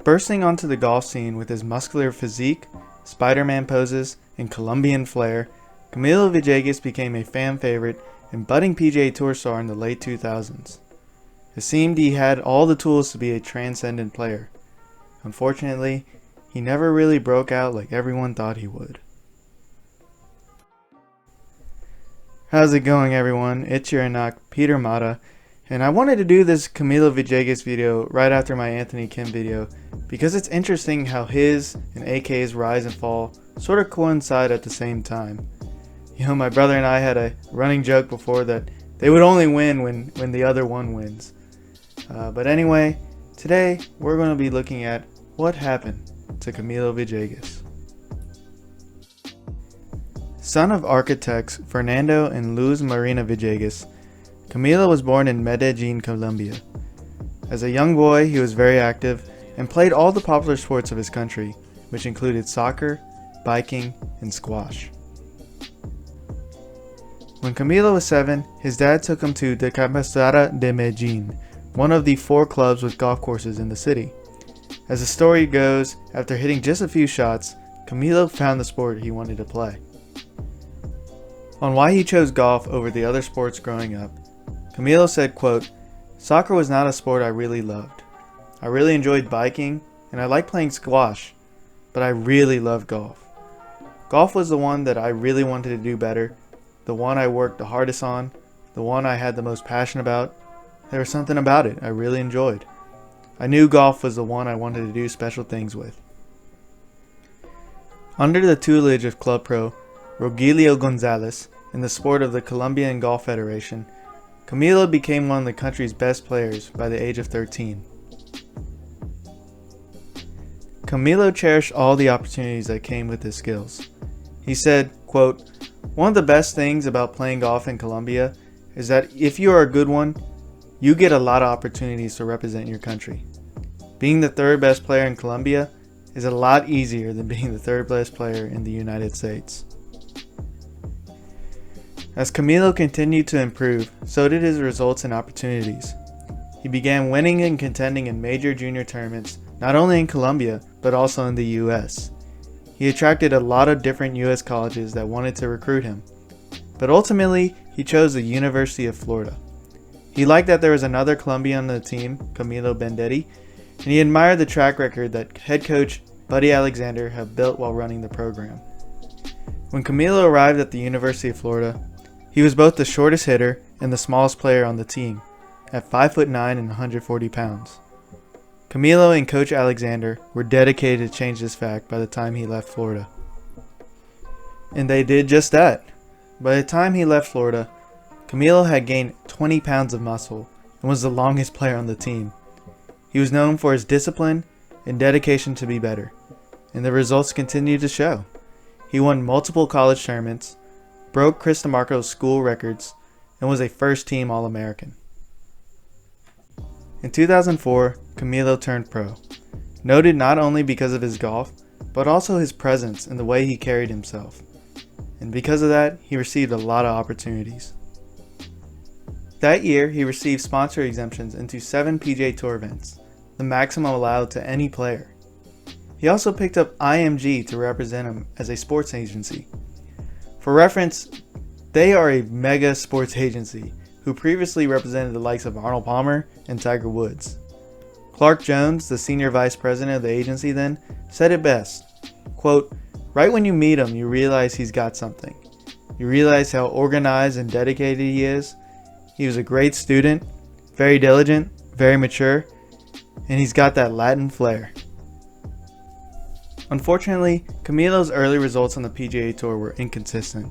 Bursting onto the golf scene with his muscular physique, spiderman poses, and Colombian flair, Camilo Villegas became a fan favorite and budding PGA Tour star in the late 2000s. It seemed he had all the tools to be a transcendent player. Unfortunately, he never really broke out like everyone thought he would. How's it going, everyone? It's your Anak, Peter Mata, and I wanted to do this Camilo Villegas video right after my Anthony Kim video because it's interesting how his and AK's rise and fall sort of coincide at the same time. You know, my brother and I had a running joke before that they would only win when the other one wins. But anyway, today we're going to be looking at what happened to Camilo Villegas. Son of architects Fernando and Luz Marina Villegas, Camilo was born in Medellin, Colombia. As a young boy, he was very active and played all the popular sports of his country, which included soccer, biking, and squash. When Camilo was 7, his dad took him to the Campestre de Medellin, one of the 4 clubs with golf courses in the city. As the story goes, after hitting just a few shots, Camilo found the sport he wanted to play. On why he chose golf over the other sports growing up, Camilo said, quote, "Soccer was not a sport I really loved. I really enjoyed biking and I liked playing squash, but I really loved golf. Golf was the one that I really wanted to do better, the one I worked the hardest on, the one I had the most passion about. There was something about it I really enjoyed. I knew golf was the one I wanted to do special things with." Under the tutelage of Club Pro Rogelio Gonzalez in the sport of the Colombian Golf Federation, Camilo became one of the country's best players by the age of 13. Camilo cherished all the opportunities that came with his skills. He said, quote, "One of the best things about playing golf in Colombia is that if you are a good one, you get a lot of opportunities to represent your country. Being the 3rd best player in Colombia is a lot easier than being the 3rd best player in the United States." As Camilo continued to improve, so did his results and opportunities. He began winning and contending in major junior tournaments, not only in Colombia, but also in the US. He attracted a lot of different US colleges that wanted to recruit him, but ultimately he chose the University of Florida. He liked that there was another Colombian on the team, Camilo Bendetti, and he admired the track record that head coach Buddy Alexander had built while running the program. When Camilo arrived at the University of Florida, he was both the shortest hitter and the smallest player on the team, at 5'9" and 140 pounds. Camilo and Coach Alexander were dedicated to change this fact by the time he left Florida. And they did just that. By the time he left Florida, Camilo had gained 20 pounds of muscle and was the longest player on the team. He was known for his discipline and dedication to be better, and the results continued to show. He won multiple college tournaments, broke Chris DeMarco's school records, and was a first-team All-American. In 2004, Camilo turned pro, noted not only because of his golf, but also his presence and the way he carried himself. And because of that, he received a lot of opportunities. That year, he received sponsor exemptions into 7 PGA Tour events, the maximum allowed to any player. He also picked up IMG to represent him as a sports agency. For reference, they are a mega sports agency who previously represented the likes of Arnold Palmer and Tiger Woods. Clark Jones, the senior vice president of the agency then, said it best, quote, "Right when you meet him, you realize he's got something. You realize how organized and dedicated he is. He was a great student, very diligent, very mature, and he's got that Latin flair." Unfortunately, Camilo's early results on the PGA Tour were inconsistent,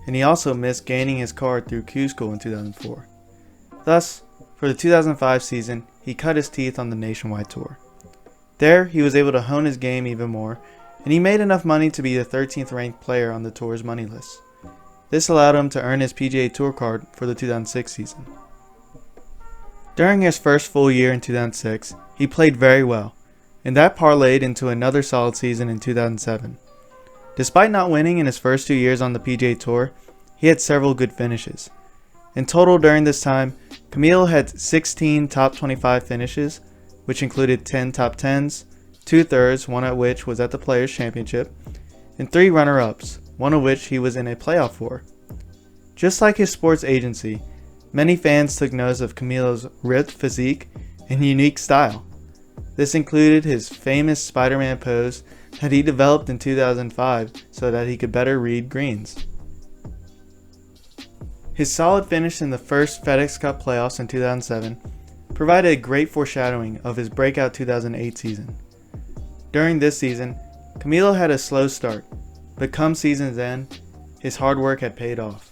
and he also missed gaining his card through Q School in 2004. Thus, for the 2005 season, he cut his teeth on the Nationwide Tour. There, he was able to hone his game even more, and he made enough money to be the 13th ranked player on the Tour's money list. This allowed him to earn his PGA Tour card for the 2006 season. During his first full year in 2006, he played very well, and that parlayed into another solid season in 2007. Despite not winning in his first 2 years on the PGA Tour, he had several good finishes. In total during this time, Camilo had 16 top 25 finishes, which included 10 top 10s, 2/3, one of which was at the Players' Championship, and 3 runner-ups, one of which he was in a playoff for. Just like his sports agency, many fans took notice of Camilo's ripped physique and unique style. This included his famous Spider-Man pose that he developed in 2005 so that he could better read greens. His solid finish in the first FedEx Cup playoffs in 2007 provided a great foreshadowing of his breakout 2008 season. During this season, Camilo had a slow start, but come season's end, his hard work had paid off.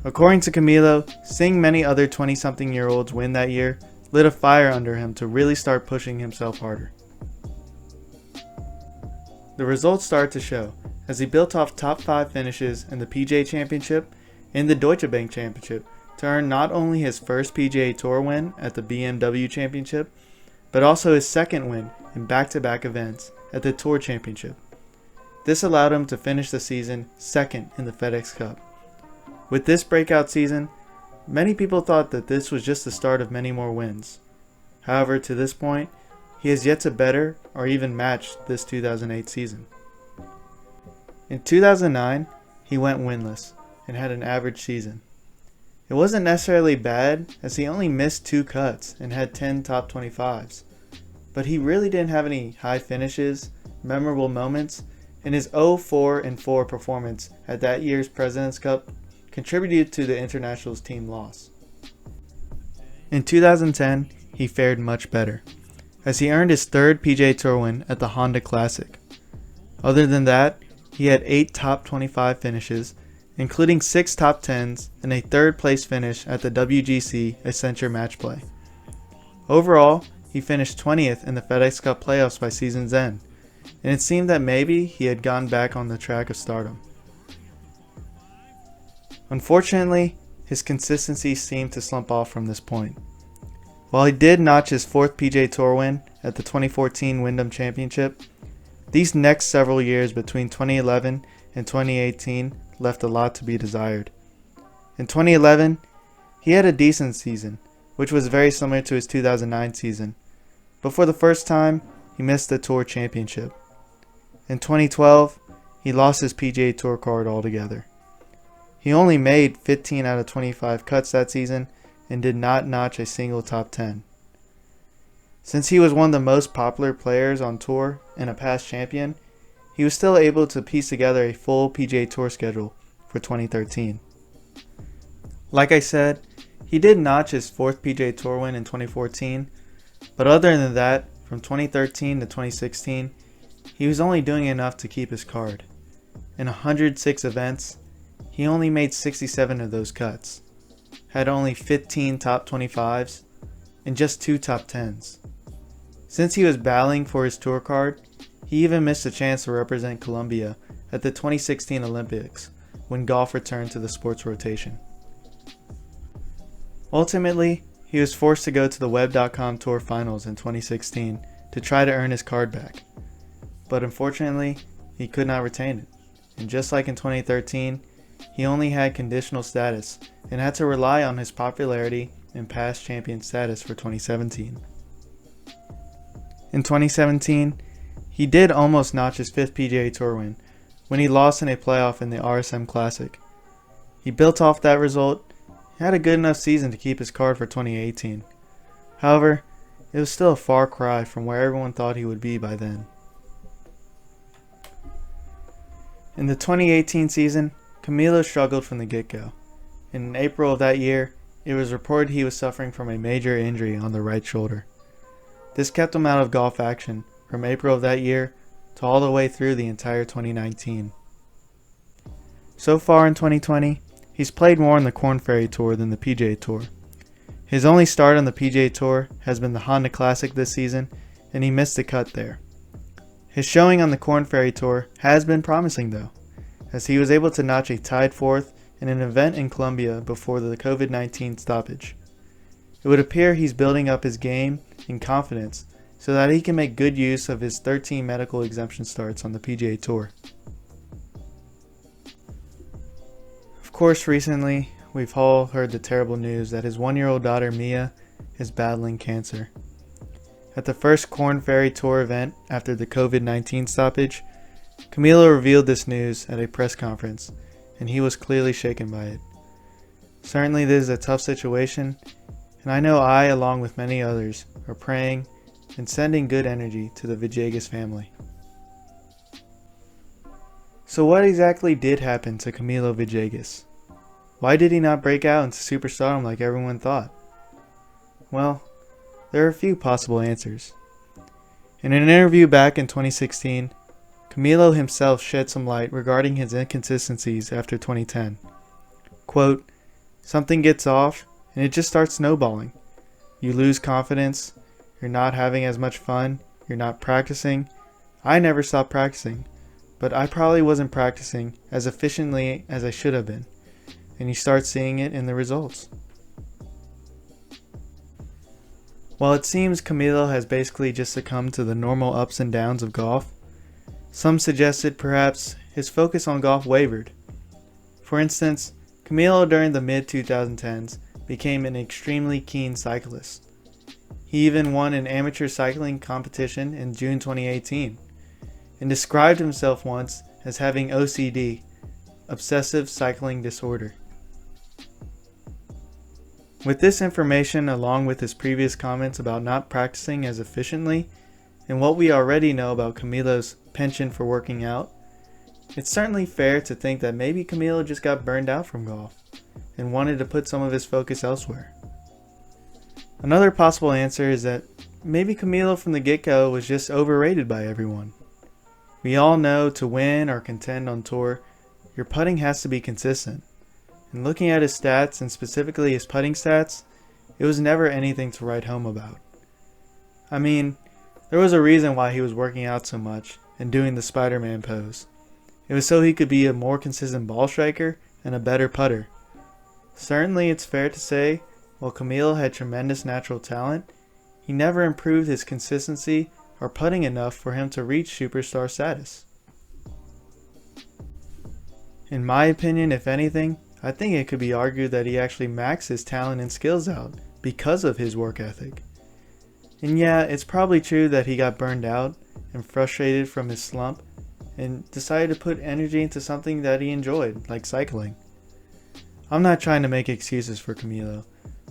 According to Camilo, seeing many other 20-something-year-olds win that year lit a fire under him to really start pushing himself harder. The results started to show as he built off top 5 finishes in the PGA Championship and the Deutsche Bank Championship to earn not only his first PGA Tour win at the BMW Championship, but also his second win in back-to-back events at the Tour Championship. This allowed him to finish the season second in the FedEx Cup. With this breakout season, many people thought that this was just the start of many more wins. However, to this point, he has yet to better or even match this 2008 season. In 2009, he went winless and had an average season. It wasn't necessarily bad, as he only missed 2 cuts and had 10 top 25s, but he really didn't have any high finishes, memorable moments, and his 0-4-4 performance at that year's President's Cup contributed to the Internationals team loss. In 2010, he fared much better, as he earned his 3rd PGA Tour win at the Honda Classic. Other than that, he had 8 top 25 finishes, including 6 top 10s and a 3rd place finish at the WGC Accenture Match Play. Overall, he finished 20th in the FedEx Cup playoffs by season's end, and it seemed that maybe he had gone back on the track of stardom. Unfortunately, his consistency seemed to slump off from this point. While he did notch his 4th PGA Tour win at the 2014 Wyndham Championship, these next several years between 2011 and 2018 left a lot to be desired. In 2011, he had a decent season, which was very similar to his 2009 season, but for the first time, he missed the Tour Championship. In 2012, he lost his PGA Tour card altogether. He only made 15 out of 25 cuts that season and did not notch a single top 10. Since he was one of the most popular players on tour and a past champion, he was still able to piece together a full PGA Tour schedule for 2013. Like I said, he did notch his 4th PGA Tour win in 2014, but other than that, from 2013 to 2016, he was only doing enough to keep his card. In 106 events, he only made 67 of those cuts, had only 15 top 25s, and just 2 top 10s. Since he was battling for his tour card, he even missed a chance to represent Colombia at the 2016 Olympics when golf returned to the sports rotation. Ultimately, he was forced to go to the Web.com Tour Finals in 2016 to try to earn his card back, but unfortunately, he could not retain it, and just like in 2013, he only had conditional status and had to rely on his popularity and past champion status for 2017. In 2017, he did almost notch his 5th PGA Tour win when he lost in a playoff in the RSM Classic. He built off that result and had a good enough season to keep his card for 2018. However, it was still a far cry from where everyone thought he would be by then. In the 2018 season, Camilo struggled from the get-go. In April of that year, it was reported he was suffering from a major injury on the right shoulder. This kept him out of golf action from April of that year to all the way through the entire 2019. So far in 2020, he's played more on the Korn Ferry Tour than the PGA Tour. His only start on the PGA Tour has been the Honda Classic this season, and he missed the cut there. His showing on the Korn Ferry Tour has been promising though, as he was able to notch a tied 4th in an event in Colombia before the COVID-19 stoppage. It would appear he's building up his game and confidence so that he can make good use of his 13 medical exemption starts on the PGA Tour. Of course, recently, we've all heard the terrible news that his 1-year-old daughter Mia is battling cancer. At the first Korn Ferry Tour event after the COVID-19 stoppage, Camilo revealed this news at a press conference, and he was clearly shaken by it. Certainly this is a tough situation, and I know I, along with many others, are praying and sending good energy to the Villegas family. So what exactly did happen to Camilo Villegas? Why did he not break out into superstardom like everyone thought? Well, there are a few possible answers. In an interview back in 2016, Camilo himself shed some light regarding his inconsistencies after 2010. Quote, "Something gets off and it just starts snowballing. You lose confidence, you're not having as much fun, you're not practicing. I never stopped practicing, but I probably wasn't practicing as efficiently as I should have been. And you start seeing it in the results." While it seems Camilo has basically just succumbed to the normal ups and downs of golf, some suggested perhaps his focus on golf wavered. For instance, Camilo during the mid-2010s became an extremely keen cyclist. He even won an amateur cycling competition in June 2018 and described himself once as having OCD, obsessive cycling disorder. With this information, along with his previous comments about not practicing as efficiently, and what we already know about Camilo's penchant for working out, it's certainly fair to think that maybe Camilo just got burned out from golf and wanted to put some of his focus elsewhere. Another possible answer is that maybe Camilo from the get-go was just overrated by everyone. We all know to win or contend on tour, your putting has to be consistent. And looking at his stats, and specifically his putting stats, it was never anything to write home about. I mean, there was a reason why he was working out so much and doing the spiderman pose. It was so he could be a more consistent ball striker and a better putter. Certainly it's fair to say, while Camilo had tremendous natural talent, he never improved his consistency or putting enough for him to reach superstar status. In my opinion, if anything, I think it could be argued that he actually maxed his talent and skills out because of his work ethic. And yeah, it's probably true that he got burned out and frustrated from his slump and decided to put energy into something that he enjoyed, like cycling. I'm not trying to make excuses for Camilo,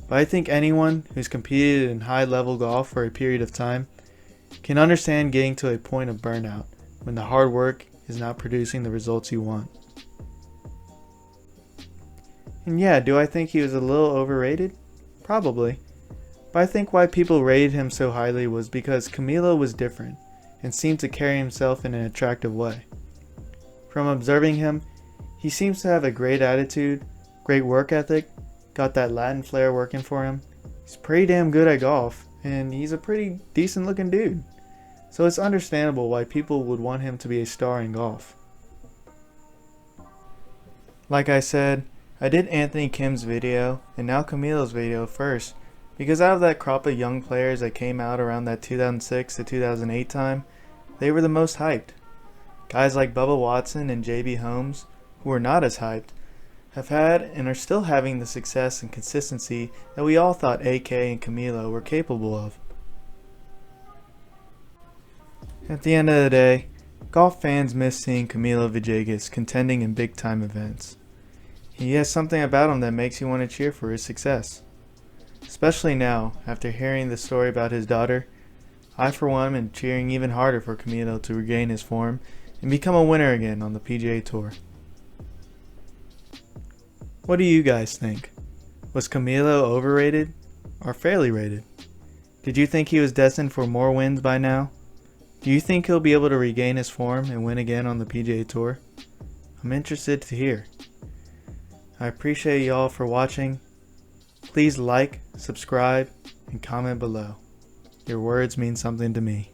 but I think anyone who's competed in high-level golf for a period of time can understand getting to a point of burnout when the hard work is not producing the results you want. And yeah, do I think he was a little overrated? Probably. But I think why people rated him so highly was because Camilo was different and seemed to carry himself in an attractive way. From observing him, he seems to have a great attitude, great work ethic, got that Latin flair working for him. He's pretty damn good at golf, and he's a pretty decent looking dude. So it's understandable why people would want him to be a star in golf. Like I said, I did Anthony Kim's video and now Camilo's video first because out of that crop of young players that came out around that 2006 to 2008 time, they were the most hyped. Guys like Bubba Watson and JB Holmes, who were not as hyped, have had and are still having the success and consistency that we all thought AK and Camilo were capable of. At the end of the day, golf fans miss seeing Camilo Villegas contending in big time events. He has something about him that makes you want to cheer for his success. Especially now, after hearing the story about his daughter, I for one am cheering even harder for Camilo to regain his form and become a winner again on the PGA Tour. What do you guys think? Was Camilo overrated or fairly rated? Did you think he was destined for more wins by now? Do you think he'll be able to regain his form and win again on the PGA Tour? I'm interested to hear. I appreciate y'all for watching. Please like, subscribe, and comment below. Your words mean something to me.